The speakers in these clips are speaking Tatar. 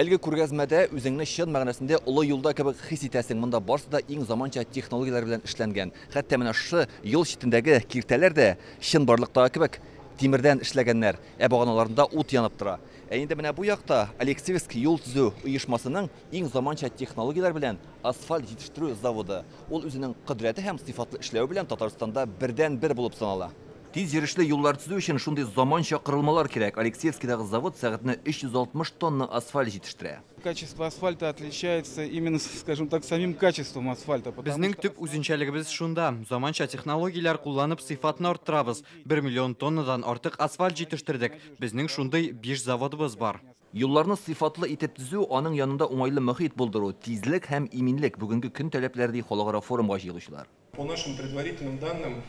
Әлгі күргәзмәдә үзеңне шын мәгънәсендә олы юлда кебек хис итәсең. Монда барысы да иң заманча технологиялар белән эшләнгән. Хәтта менә шы юл читендәге киртәләр дә шын барлыктагы кебек тимердән эшләгәннәр. Баганаларында ут янып тора. Инде менә бу якта Алексеевск юл төзү оешмасының иң заманча технологиялар белән асфальт җитештерү заводы. Ул үзенең кыдрәте һәм сыйфатлы эшләү белән Татарстанда бердән-бер булып санала. Тиз йөрүчле юллар төзү өчен шундый заманча корылмалар кирәк. Алексеевскидагы завод сәгатне 360 тонна асфальт җитештерә. Качество асфальта отличается именно, скажем так, самим качеством асфальта. Безнең төп үзенчәлегебез шунда. Заманча технологиялар кулланып сыйфатны арттырабыз. 1 миллион тоннадан артык асфальт җитештердек. Безнең шундый 5 заводыбыз бар. Юлларны сыйфатлы итеп төзү, аның янында уңайлы мөхит булдыру, тизлек һәм иминлек бүгенге көн таләпләре ди халыкара форумга җыелучылар. По нашим предварительным данным,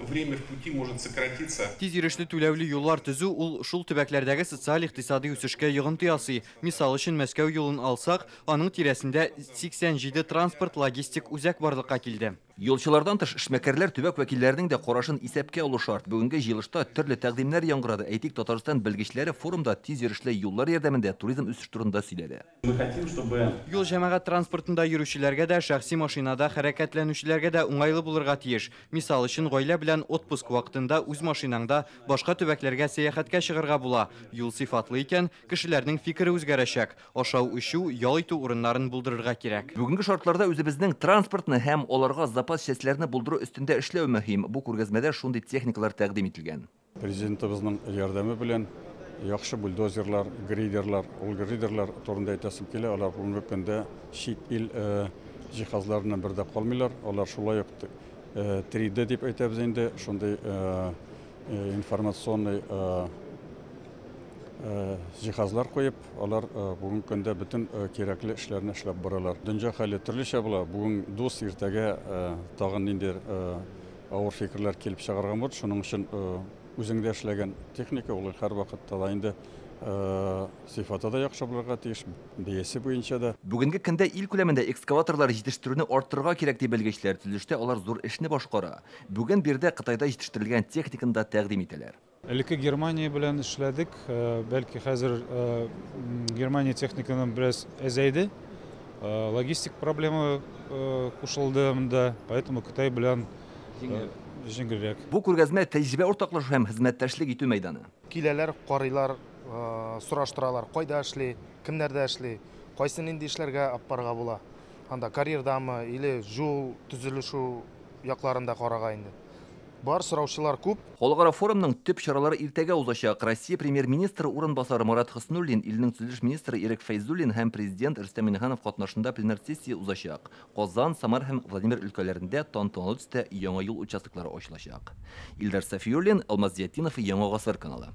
время в пути может сократиться. Тиз йөрүчле түләүле юллар төзү ул шул төбәкләрдәге социаль-икътисади үсешкә йогынты ясый. Мисал өчен Мәскәү юлын алсак, аның тирәсендә 87 транспорт логистик үзәк барлыкка килде. Юлчылардан тыш эшмәкәрләр төбәк вәкилләренең дә карашын исәпкә алу шарт. Бүгенге җыелышта төрле тәкъдимнәр яңгырады. Әйтик, Татарстан белгечләре форумда тиз йөрүчле юллар ярдәмендә туризм үсеш турында сөйләде. Юл җәмәгать транспортында йөрүчеләргә дә, шәхси машинада хәрәкәтләнүчеләргә дә уңайлы булырга тиеш. Мисал өчен гаилә белән отпуск вакытында үз машинаңда башка төбәкләргә сәяхәткә чыгарга була. Юл сыйфатлы икән, кешеләрнең фикере үзгәрәчәк. Ашау-эчү, ял итү урыннарын булдырырга кирәк. Бүгенге шартларда үзебезнең транспортны һәм аларга запас частьләрне булдыру өстендә эшләү мөһим. Бу күргәзмәдә шундый техникалар тәкъдим ителгән. Президентыбызның ярдәме белән яхшы бульдозерлар, грейдерлар, грейдерлар турында әйтәсем килә. Алар бүгенге көндә чит ил җиһазларыннан бердә калмыйлар. Алар шулай ук 3D дип әйтәбез инде. Шундый информационный җиһазлар куеп, алар бүгенге көндә бөтен кирәкле эшләрне эшләп баралар. Дөнья хәле төрлечә була. Бүген дус иртәгә тагын нинди авыр фикерләр килеп чыгарган булды. Шуның өчен үзеңдә эшләгән техника ул һәрвакытта да инде сыйфаты да яхшы булырга тиеш, бәясе буенча да. Бүгенге көндә ил күләмендә экскаваторлар җитештерүне арттырырга кирәк дип белгечләр. Төзелештә алар зур эшне башкара. Бүген бирдә Кытайда җитештерелгән техниканы да тәкъдим итәләр. Элекке Германия белән эшләдек. Бәлки хәзер Германия техниканың бераз әзәйде. Логистик проблема кушылды монда, поэтому Кытай белән җиңелрәк. Бу күргәзмә тәҗрибә уртаклашу һәм хезмәттәшлек итү мәйданы. Киләләр, карыйлар, сораштыралар, кайда эшли, кемнәрдә эшли, кайсын инде эшләргә апарга була. Анда карьердамы, или жол төзелешү якларында карага инде. Бар сораучылар күп. Халыкара форумның төп чаралары иртәгә узачак. Россия премьер-министры урынбасары Марат Хөснуллин, илнең төзелеш министры Ирек Фәйзуллин һәм президент Рөстәм Миңнеханов катнашында пленар сессия узачак. Казан, Самар һәм Владимир өлкәләрендә тантаналы төстә яңа юл участоклары ачылачак. Илдар Сафиуллин, Алмаз Зиятдинов, Яңа гасыр каналы.